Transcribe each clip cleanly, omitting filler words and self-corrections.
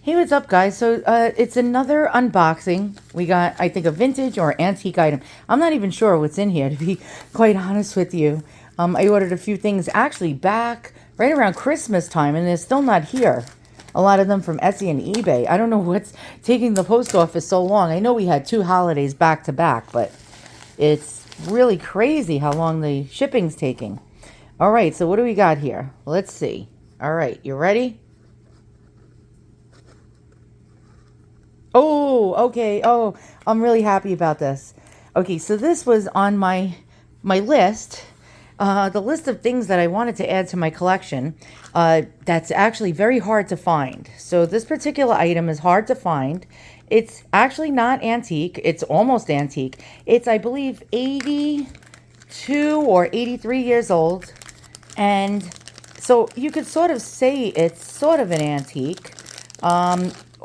Hey, what's up, guys? So, it's another unboxing. We got, I think, a vintage or antique item. I'm not even sure what's in here, to be quite honest with you. I ordered a few things actually back right around Christmas time, and they're still not here. A lot of them from Etsy and eBay. I don't know what's taking the post office so long. I know we had two holidays back to back, but it's really crazy how long the shipping's taking. All right, so what do we got here? Let's see. All right, you ready? Oh, okay. Oh, I'm really happy about this. Okay, so this was on my list, the list of things that I wanted to add to my collection. That's actually very hard to find. So this particular item is hard to find. It's actually not antique. It's almost antique. It's, I believe, 82 or 83 years old. And so you could sort of say it's sort of an antique.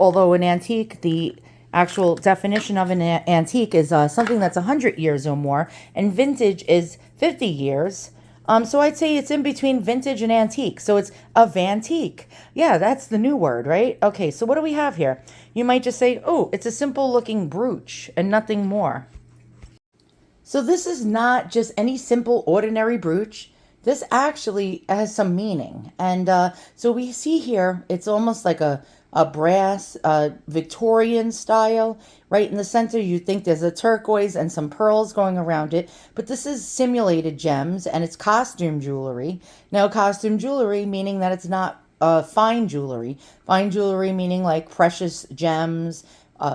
Although an antique, the actual definition of an antique is something that's 100 years or more, and vintage is 50 years. So I'd say it's in between vintage and antique. So it's a vantique. Yeah, that's the new word, right? Okay, so what do we have here? You might just say, oh, it's a simple looking brooch and nothing more. So this is not just any simple ordinary brooch. This actually has some meaning. And so we see here, it's almost like a brass Victorian style. Right in the center, you think there's a turquoise and some pearls going around it. But this is simulated gems and it's costume jewelry. Now, costume jewelry meaning that it's not fine jewelry. Fine jewelry meaning like precious gems,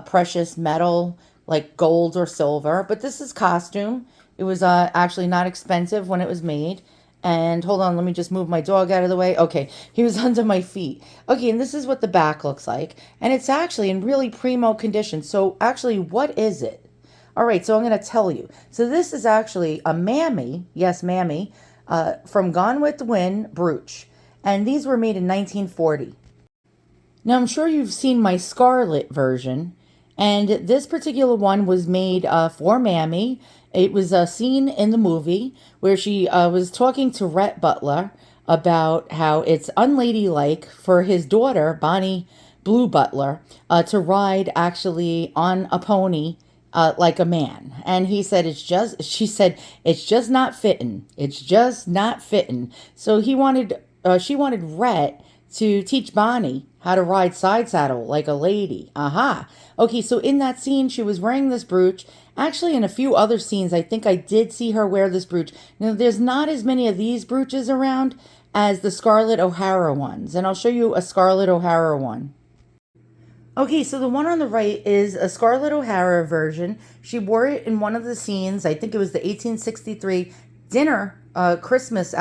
precious metal, like gold or silver. But this is costume. It was actually not expensive when it was made. And hold on, let me just move my dog out of the way. Okay, he was under my feet. Okay, and this is what the back looks like. And it's actually in really primo condition. So actually, what is it? All right, so I'm going to tell you. So this is actually a mammy, yes, mammy, from Gone with the Wind brooch. And these were made in 1940. Now, I'm sure you've seen my Scarlet version, and this particular one was made for Mammy. It was a scene in the movie where she was talking to Rhett Butler about how it's unladylike for his daughter, Bonnie Blue Butler, to ride actually on a pony like a man. And she said, it's just not fitting. It's just not fitting. So she wanted Rhett to teach Bonnie how to ride side saddle like a lady. Aha. Okay, so in that scene, she was wearing this brooch. Actually, in a few other scenes, I think I did see her wear this brooch. Now, there's not as many of these brooches around as the Scarlett O'Hara ones, and I'll show you a Scarlett O'Hara one. Okay, so the one on the right is a Scarlett O'Hara version. She wore it in one of the scenes. I think it was the 1863 dinner, Christmas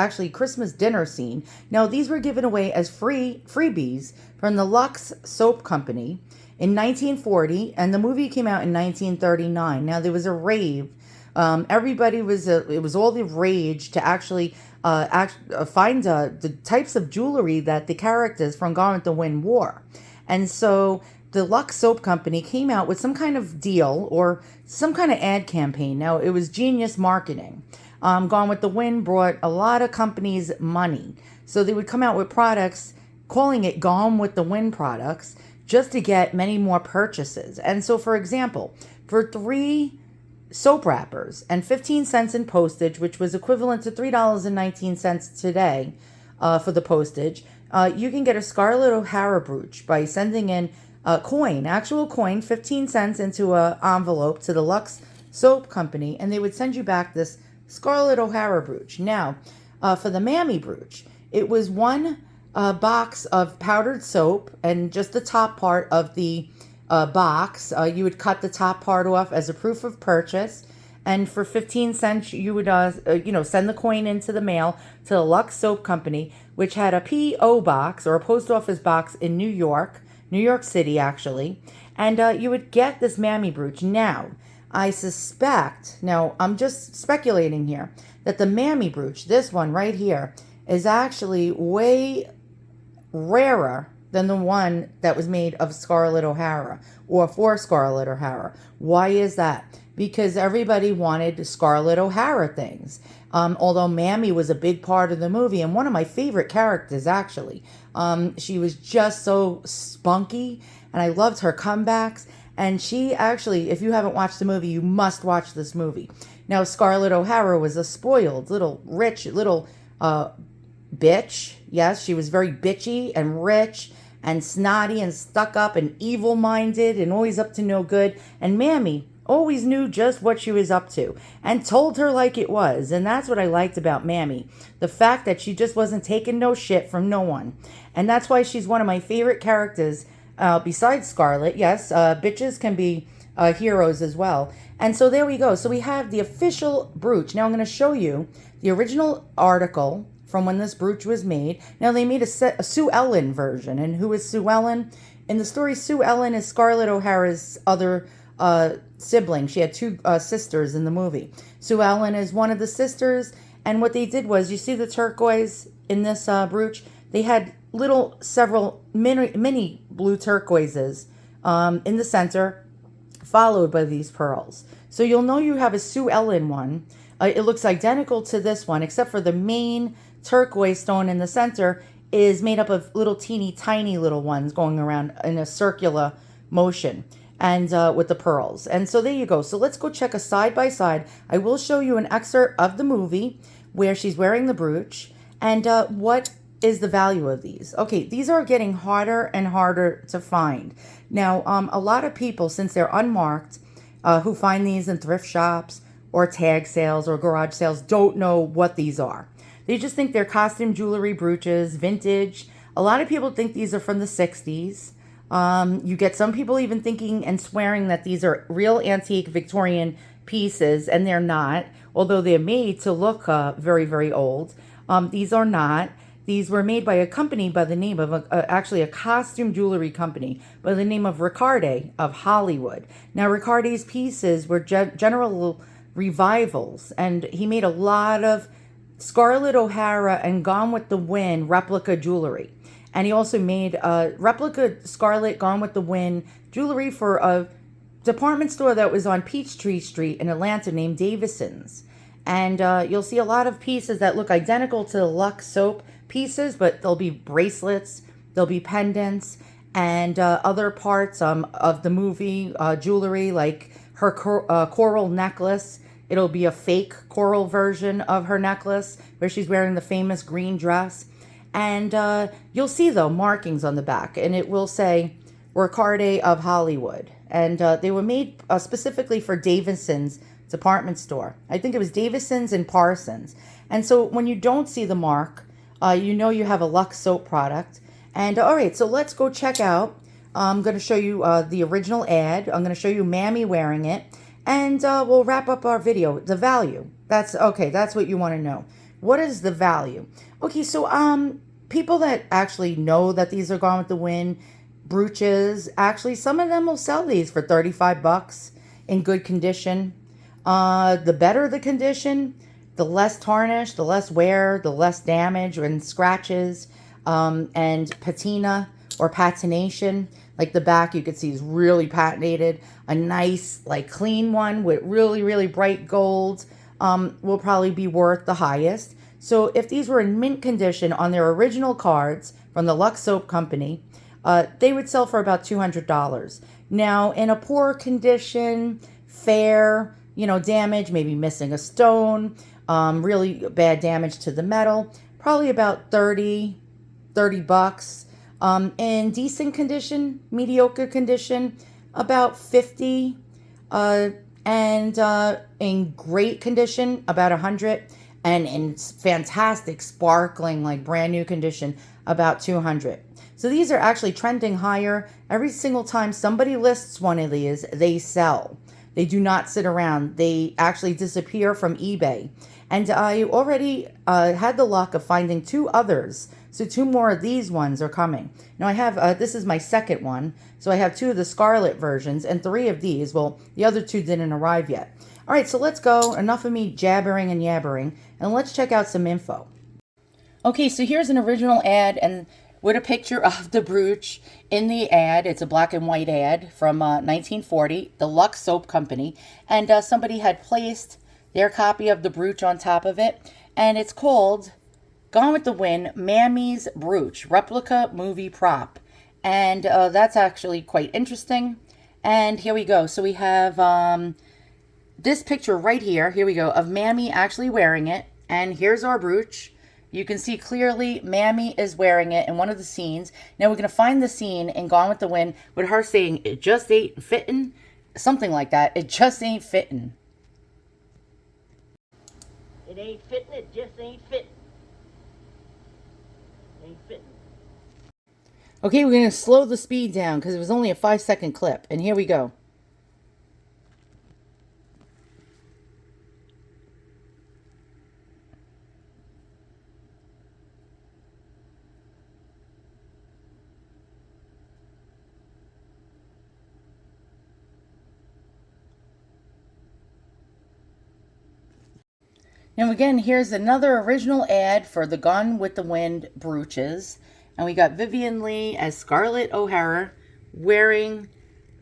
dinner scene. Now, these were given away as freebies from the Lux Soap Company in 1940, and the movie came out in 1939. Now, there was a rave. It was all the rage to actually find the types of jewelry that the characters from Gone with the Wind wore. And so the Lux Soap Company came out with some kind of deal or some kind of ad campaign. Now, it was genius marketing. Gone with the Wind brought a lot of companies money. So they would come out with products, calling it Gone with the Wind products, just to get many more purchases. And so, for example, for 3 soap wrappers and 15 cents in postage, which was equivalent to $3.19 today for the postage, you can get a Scarlett O'Hara brooch by sending in a coin, actual coin, 15 cents into an envelope to the Lux Soap Company, and they would send you back this Scarlett O'Hara brooch. Now, for the Mammy brooch, it was one box of powdered soap and just the top part of the box. You would cut the top part off as a proof of purchase. And for 15 cents, you would, send the coin into the mail to the Lux Soap Company, which had a P.O. box or a post office box in New York City, actually. And you would get this Mammy brooch. Now, I suspect, now I'm just speculating here, that the Mammy brooch, this one right here, is actually way rarer than the one that was made of Scarlett O'Hara or for Scarlett O'Hara. Why is that? Because everybody wanted Scarlett O'Hara things. Although Mammy was a big part of the movie and one of my favorite characters, actually. She was just so spunky, and I loved her comebacks. And she actually, if you haven't watched the movie, you must watch this movie. Now, Scarlett O'Hara was a spoiled, little, rich, little bitch. Yes, she was very bitchy and rich and snotty and stuck up and evil-minded and always up to no good. And Mammy always knew just what she was up to and told her like it was. And that's what I liked about Mammy. The fact that she just wasn't taking no shit from no one. And that's why she's one of my favorite characters besides Scarlett. Yes, bitches can be heroes as well. And so there we go. So we have the official brooch. Now I'm going to show you the original article from when this brooch was made. Now they made a Sue Ellen version. And who is Sue Ellen? In the story, Sue Ellen is Scarlett O'Hara's other sibling. She had two sisters in the movie. Sue Ellen is one of the sisters. And what they did was, you see the turquoise in this brooch? They had several mini blue turquoises in the center, followed by these pearls. So you'll know you have a Sue Ellen one. It looks identical to this one, except for the main turquoise stone in the center is made up of little teeny tiny little ones going around in a circular motion, and with the pearls. And so there you go. So let's go check a side by side. I will show you an excerpt of the movie where she's wearing the brooch, and what is the value of these. Okay, these are getting harder and harder to find. Now, a lot of people, since they're unmarked, who find these in thrift shops or tag sales or garage sales, don't know what these are. They just think they're costume jewelry brooches, vintage. A lot of people think these are from the 60s. You get some people even thinking and swearing that these are real antique Victorian pieces, and they're not, although they're made to look very, very old. These are not. These were made by a company by the name of, actually a costume jewelry company by the name of Riccardi of Hollywood. Now, Riccardi's pieces were general revivals, and he made a lot of Scarlett O'Hara and Gone with the Wind replica jewelry. And he also made replica Scarlett Gone with the Wind jewelry for a department store that was on Peachtree Street in Atlanta named Davison's. And you'll see a lot of pieces that look identical to the Lux soap pieces, but there'll be bracelets, there'll be pendants, and other parts of the movie jewelry, like her coral necklace. It'll be a fake coral version of her necklace where she's wearing the famous green dress. And you'll see, though, markings on the back, and it will say Riccardi of Hollywood. And they were made specifically for Davison's department store. I think it was Davison's and Parsons. And so when you don't see the mark, you know you have a Lux soap product. And all right, so let's go check out. I'm going to show you the original ad. I'm going to show you Mammy wearing it. And we'll wrap up our video. The value. That's what you want to know. What is the value? Okay, so people that actually know that these are Gone with the Wind brooches, actually some of them will sell these for $35 in good condition. The better the condition, the less tarnish, the less wear, the less damage and scratches, and patina or patination. Like the back, you could see is really patinated. A nice, like, clean one with really, really bright gold will probably be worth the highest. So if these were in mint condition on their original cards from the Lux Soap Company, they would sell for about $200. Now, in a poor condition, fair, damage, maybe missing a stone, really bad damage to the metal, probably about $30 bucks. In decent condition, mediocre condition, about $50. And in great condition, about $100. And in fantastic, sparkling, like brand new condition, about $200. So these are actually trending higher. Every single time somebody lists one of these, they sell. They do not sit around. They actually disappear from eBay. And I already had the luck of finding two others. So two more of these ones are coming. Now I have, this is my second one. So I have two of the Scarlet versions and three of these. Well, the other two didn't arrive yet. All right, so let's go. Enough of me jabbering and yabbering. And let's check out some info. Okay, so here's an original ad and with a picture of the brooch in the ad. It's a black and white ad from 1940, the Lux Soap Company. And somebody had placed their copy of the brooch on top of it. And it's called Gone with the Wind Mammy's Brooch Replica Movie Prop. And that's actually quite interesting. And here we go. So we have this picture right here. Here we go, of Mammy actually wearing it. And here's our brooch. You can see clearly Mammy is wearing it in one of the scenes. Now we're going to find the scene in Gone with the Wind with her saying, "It just ain't fitting." Something like that. It just ain't fitting. It ain't fitting, it just ain't fitting. Ain't fitting. Okay, we're going to slow the speed down because it was only a 5-second clip. And here we go. Now again, here's another original ad for the Gone with the Wind brooches. And we got Vivian Leigh as Scarlett O'Hara wearing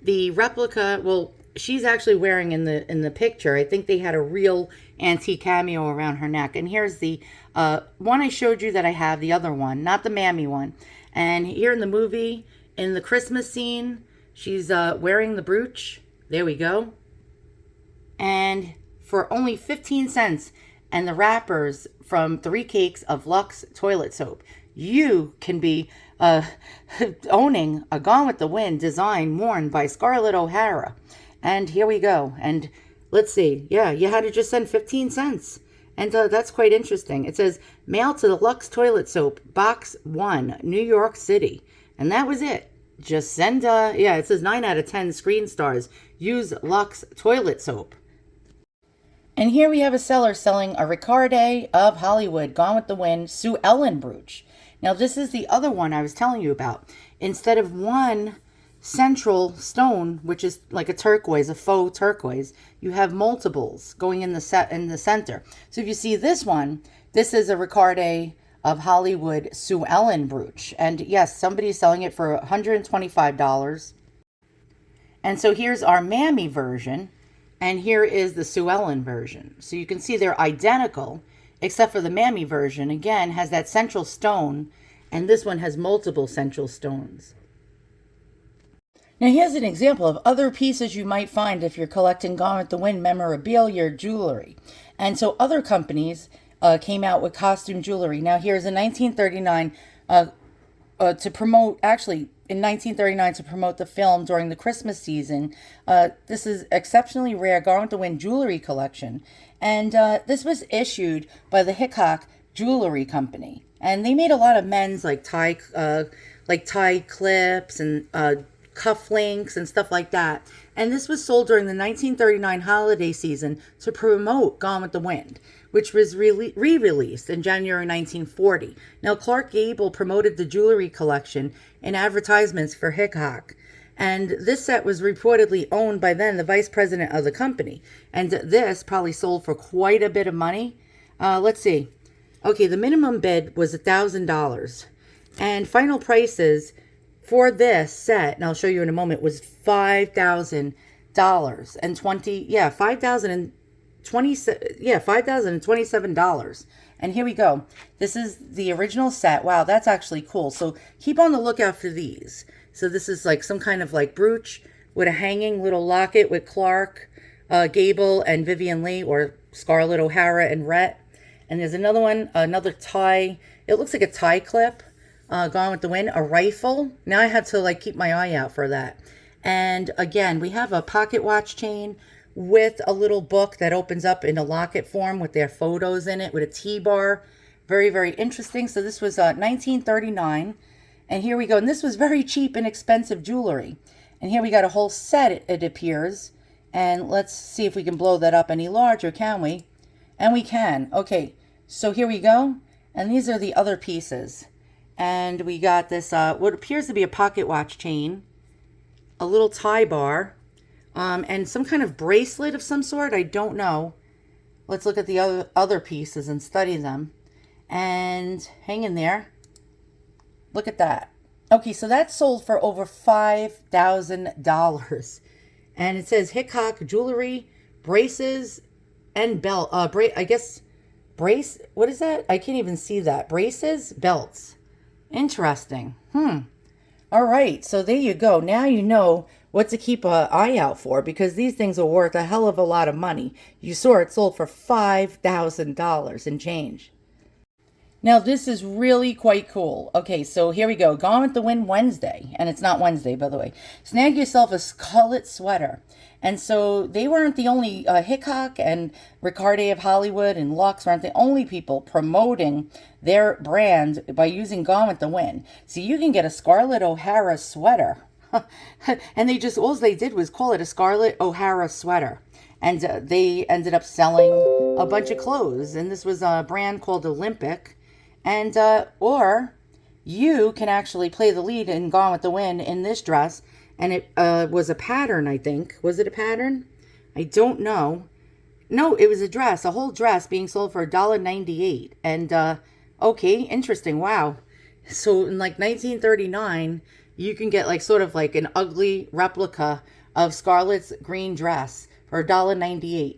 the replica. Well, she's actually wearing in the picture. I think they had a real antique cameo around her neck. And here's the one I showed you that I have, the other one, not the Mammy one. And here in the movie, in the Christmas scene, she's wearing the brooch. There we go. And for only 15 cents, and the wrappers from 3 cakes of Lux toilet soap, you can be owning a Gone with the Wind design worn by Scarlett O'Hara. And here we go. And let's see. Yeah, you had to just send 15 cents. And that's quite interesting. It says, mail to the Lux toilet soap, box 1, New York City. And that was it. Just send, yeah, it says 9 out of 10 screen stars. Use Lux toilet soap. And here we have a seller selling a Riccarde of Hollywood Gone with the Wind Sue Ellen brooch. Now this is the other one I was telling you about. Instead of one central stone, which is like a turquoise, a faux turquoise, you have multiples going in the center. So if you see this one, this is a Riccarde of Hollywood Sue Ellen brooch. And yes, somebody's selling it for $125. And so here's our Mammy version. And here is the Sue Ellen version. So you can see they're identical, except for the Mammy version, again, has that central stone, and this one has multiple central stones. Now here's an example of other pieces you might find if you're collecting Gone with the Wind memorabilia jewelry. And so other companies came out with costume jewelry. Now here's a 1939 to promote, actually, in 1939 to promote the film during the Christmas season. This is exceptionally rare Gone with the Wind jewelry collection. And this was issued by the Hickok Jewelry Company. And they made a lot of men's like tie clips and cufflinks and stuff like that. And this was sold during the 1939 holiday season to promote Gone with the Wind, which was re-released in January 1940. Now, Clark Gable promoted the jewelry collection in advertisements for Hickok. And this set was reportedly owned by then the vice president of the company. And this probably sold for quite a bit of money. Let's see. Okay, the minimum bid was $1,000. And final prices for this set, and I'll show you in a moment, was $5,000 and $5,027. And here we go. This is the original set. Wow, that's actually cool. So keep on the lookout for these. So this is like some kind of like brooch with a hanging little locket with Clark Gable and Vivian Leigh, or Scarlett O'Hara and Rhett. And there's another one, another tie. It looks like a tie clip. Gone with the Wind, a rifle. Now I have to like keep my eye out for that. And again, we have a pocket watch chain with a little book that opens up in a locket form with their photos in it with a T-bar. Very, very interesting. So this was 1939. And here we go. And this was very cheap and expensive jewelry. And here we got a whole set, it appears. And let's see if we can blow that up any larger, can we? And we can. Okay, so here we go. And these are the other pieces. And we got this, what appears to be a pocket watch chain, a little tie bar, and some kind of bracelet of some sort. I don't know. Let's look at the other pieces and study them. And hang in there. Look at that. Okay, so that sold for over $5,000. And it says Hickok Jewelry, braces, and belt. I guess brace. What is that? I can't even see that. Braces, belts. Interesting. All right, so there you go. Now you know what to keep an eye out for because these things are worth a hell of a lot of money. You saw it sold for $5,000 and change. Now, this is really quite cool. Okay, so here we go. Gone with the Wind Wednesday. And it's not Wednesday, by the way. Snag yourself a scarlet sweater. And so they weren't the only, Hickok and Riccardi of Hollywood and Lux weren't the only people promoting their brand by using Gone with the Wind. So you can get a Scarlett O'Hara sweater. And all they did was call it a Scarlett O'Hara sweater. And they ended up selling a bunch of clothes. And this was a brand called Olympic. And, or you can actually play the lead in Gone with the Wind in this dress. And it was a pattern, I think. Was it a pattern? I don't know. No, it was a dress, a whole dress being sold for $1.98. And, okay, interesting. Wow. So in like 1939, you can get like sort of like an ugly replica of Scarlett's green dress for $1.98.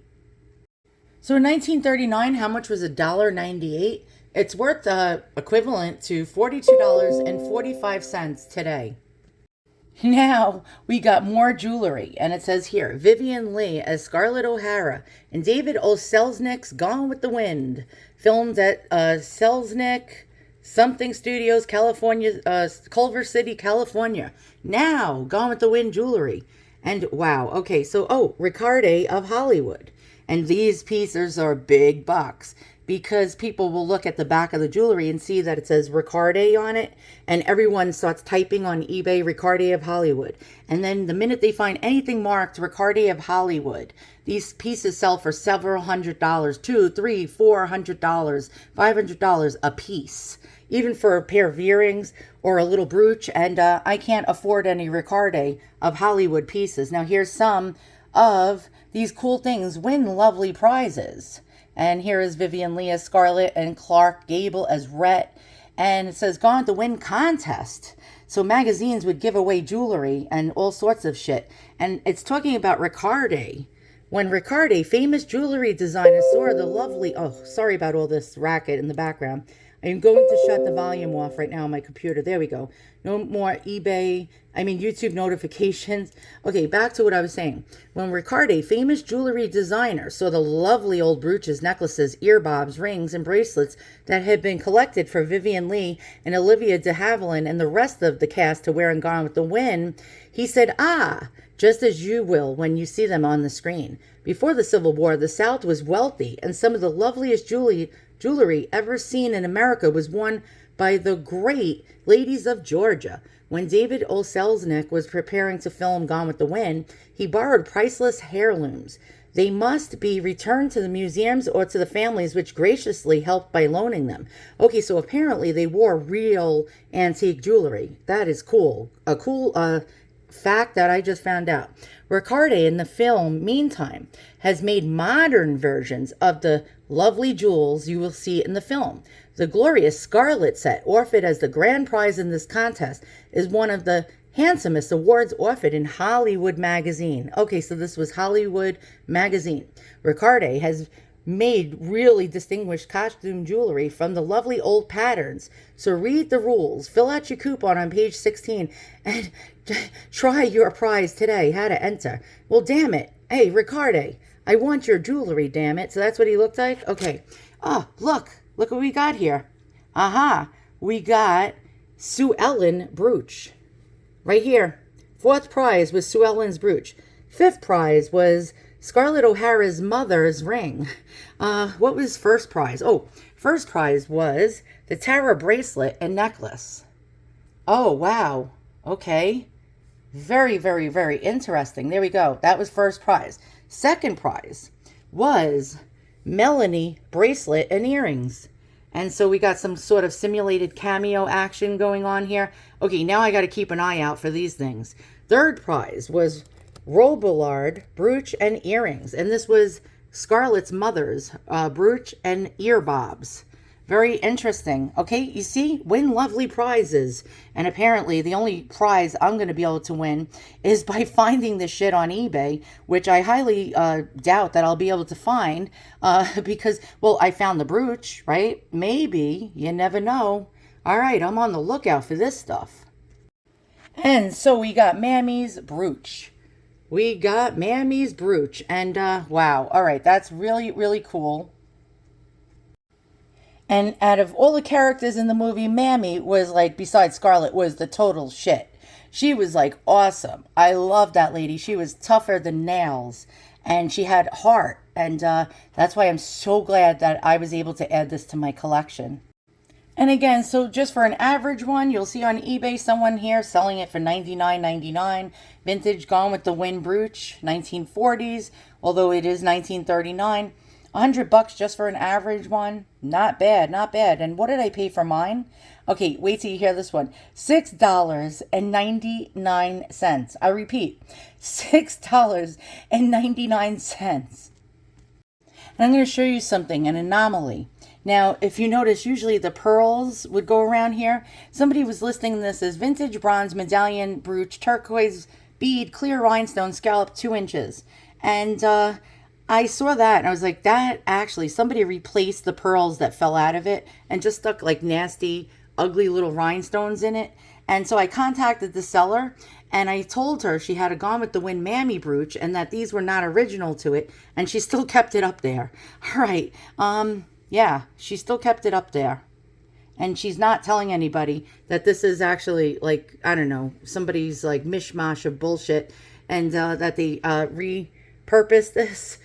So in 1939, how much was $1.98? It's worth equivalent to $42.45 today. Now we got more jewelry, and it says here, Vivian Leigh as Scarlett O'Hara and David O. Selznick's Gone with the Wind, filmed at Selznick Something Studios, California, Culver City, California. Now, Gone with the Wind jewelry. And wow, okay, so, Riccardi of Hollywood. And these pieces are big bucks because people will look at the back of the jewelry and see that it says Riccardi on it, and everyone starts typing on eBay Riccardi of Hollywood. And then the minute they find anything marked Riccardi of Hollywood, these pieces sell for several $100, $200, $300, $400, $500 a piece, even for a pair of earrings or a little brooch. And I can't afford any Riccardi of Hollywood pieces. Now here's some of these cool things win lovely prizes. And here is Vivian Leigh as Scarlett and Clark Gable as Rhett. And it says Gone with the Wind contest. So magazines would give away jewelry and all sorts of shit. And it's talking about Riccardi. When Riccardi, famous jewelry designer, saw the lovely... Oh, sorry about all this racket in the background. I'm going to shut the volume off right now on my computer. There we go. No more YouTube notifications. Okay, back to what I was saying. When Riccardi, famous jewelry designer, saw the lovely old brooches, necklaces, earbobs, rings, and bracelets that had been collected for Vivian Leigh and Olivia de Havilland and the rest of the cast to wear in Gone with the Wind, he said, just as you will when you see them on the screen. Before the Civil War, the South was wealthy, and some of the loveliest jewelry ever seen in America was worn by the great ladies of Georgia. When David O. Selznick was preparing to film Gone with the Wind, he borrowed priceless heirlooms. They must be returned to the museums or to the families which graciously helped by loaning them. Okay, so apparently they wore real antique jewelry. That is cool. A cool fact that I just found out. Riccardi in the film, meantime, has made modern versions of the lovely jewels you will see in the film. The glorious Scarlet set, offered as the grand prize in this contest, is one of the handsomest awards offered in Hollywood magazine. Okay, so this was Hollywood magazine. Riccardi has made really distinguished costume jewelry from the lovely old patterns. So read the rules, fill out your coupon on page 16, and try your prize today. How to enter. Well, damn it. Hey, Riccardi, I want your jewelry, damn it. So that's what he looked like? Okay. Oh, look what we got here. We got Sue Ellen brooch. Right here. 4th prize was Sue Ellen's brooch. 5th prize was Scarlett O'Hara's mother's ring. What was 1st prize? Oh, 1st prize was the Tara bracelet and necklace. Oh, wow. Okay. Very, very, very interesting. There we go. That was 1st prize. 2nd prize was Melanie bracelet and earrings. And so we got some sort of simulated cameo action going on here. Okay, now I got to keep an eye out for these things. 3rd prize was Robillard brooch and earrings. And this was Scarlett's mother's brooch and earbobs. Very interesting. Okay, you see, win lovely prizes. And apparently, the only prize I'm going to be able to win is by finding this shit on eBay, which I highly doubt that I'll be able to find because, well, I found the brooch, right? Maybe. You never know. All right, I'm on the lookout for this stuff. And so we got Mammy's brooch. We got Mammy's brooch. And wow. All right, that's really, really cool. And out of all the characters in the movie, Mammy was like, besides Scarlett, was the total shit. She was like awesome. I love that lady. She was tougher than nails. And she had heart. And that's why I'm so glad that I was able to add this to my collection. And again, so just for an average one, you'll see on eBay someone here selling it for $99.99. Vintage Gone with the Wind brooch, 1940s, although it is 1939. $100 just for an average one. Not bad, not bad. And what did I pay for mine? Okay, wait till you hear this one. $6.99. I repeat, $6.99. And I'm going to show you something, an anomaly. Now, if you notice, usually the pearls would go around here. Somebody was listing this as vintage bronze medallion brooch, turquoise bead, clear rhinestone, scallop 2 inches. And I saw that and I was like, that actually, somebody replaced the pearls that fell out of it and just stuck like nasty, ugly little rhinestones in it. And so I contacted the seller and I told her she had a Gone with the Wind Mammy brooch and that these were not original to it. And she still kept it up there. All right. Yeah, she still kept it up there. And she's not telling anybody that this is actually like, I don't know, somebody's like mishmash of bullshit and that they repurposed this.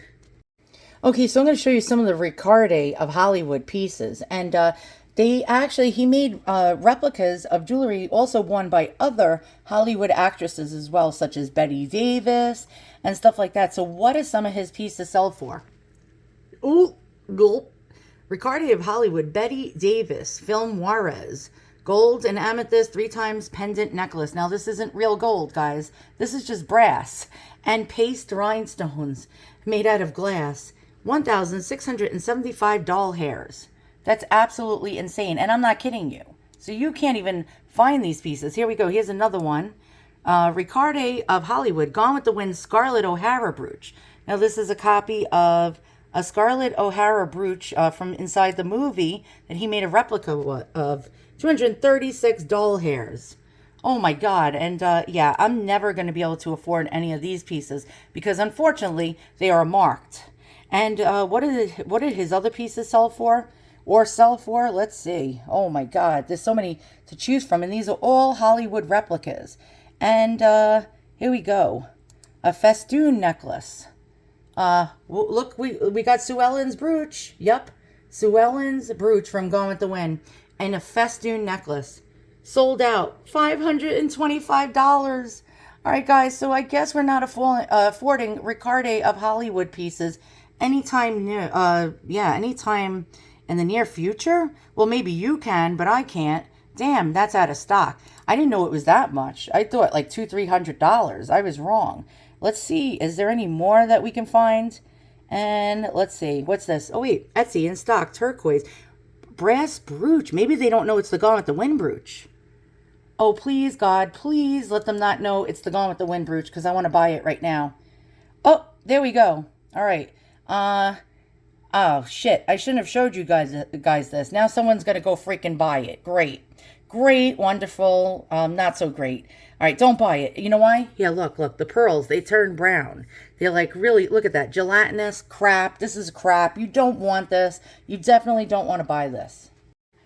Okay, so I'm going to show you some of the Riccardi of Hollywood pieces. And he made replicas of jewelry also worn by other Hollywood actresses as well, such as Betty Davis and stuff like that. So what does some of his pieces sell for? Ooh, gulp. Riccardi of Hollywood, Betty Davis, film Juarez, gold and amethyst 3 times pendant necklace. Now this isn't real gold, guys. This is just brass and paste rhinestones made out of glass. 1,675 doll hairs. That's absolutely insane. And I'm not kidding you. So you can't even find these pieces. Here we go. Here's another one. Riccardi of Hollywood, Gone with the Wind Scarlett O'Hara brooch. Now this is a copy of a Scarlett O'Hara brooch from inside the movie that he made a replica of. 236 doll hairs. Oh my God. And yeah, I'm never going to be able to afford any of these pieces because unfortunately they are marked. And what did his other pieces sell for? Or sell for? Let's see. Oh my God. There's so many to choose from. And these are all Hollywood replicas. And here we go. A festoon necklace. Look, we got Sue Ellen's brooch. Yep. Sue Ellen's brooch from Gone with the Wind. And a festoon necklace. Sold out. $525. All right, guys. So I guess we're not affording Riccardi of Hollywood pieces anytime near, anytime in the near future. Well, maybe you can, but I can't. Damn, that's out of stock. I didn't know it was that much. I thought like $200-300. I was wrong. Let's see. Is there any more that we can find? And let's see. What's this? Oh, wait. Etsy in stock. Turquoise. Brass brooch. Maybe they don't know it's the Gone with the Wind brooch. Oh, please, God. Please let them not know it's the Gone with the Wind brooch because I want to buy it right now. Oh, there we go. All right. Oh, shit. I shouldn't have showed you guys this. Now someone's going to go freaking buy it. Great. Great. Wonderful. Not so great. All right, don't buy it. You know why? Yeah, look, the pearls, they turn brown. They're like really, look at that, gelatinous crap. This is crap. You don't want this. You definitely don't want to buy this.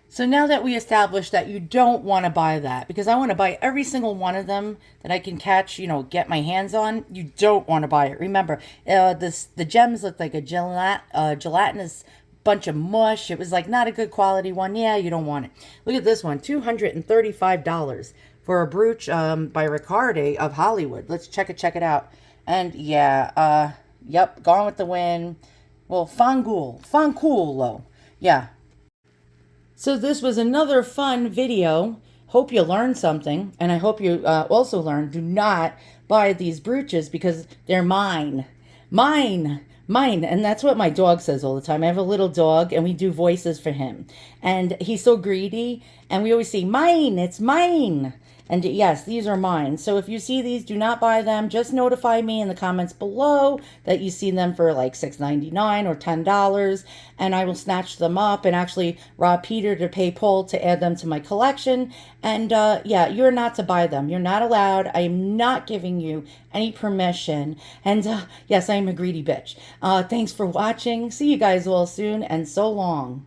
So now that we established that you don't want to buy that, because I want to buy every single one of them that I can catch, get my hands on, you don't want to buy it. Remember, the gems looked like a gelatinous bunch of mush. It was like not a good quality one. Yeah, you don't want it. Look at this one, $235. For a brooch by Riccardi of Hollywood. Let's check it out. And yeah, yep, Gone with the Wind. Well, fanculo. Yeah. So this was another fun video. Hope you learned something. And I hope you also learned, do not buy these brooches because they're mine. Mine. Mine, and that's what my dog says all the time. I have a little dog, and we do voices for him. And he's so greedy, and we always say, mine, it's mine. And yes, these are mine. So if you see these, do not buy them. Just notify me in the comments below that you see them for like $6.99 or $10, and I will snatch them up and actually rob Peter to pay Paul to add them to my collection. And yeah, you're not to buy them. You're not allowed. I am not giving you any permission. And yes, I am a greedy bitch. Thanks for watching. See you guys all soon, and so long.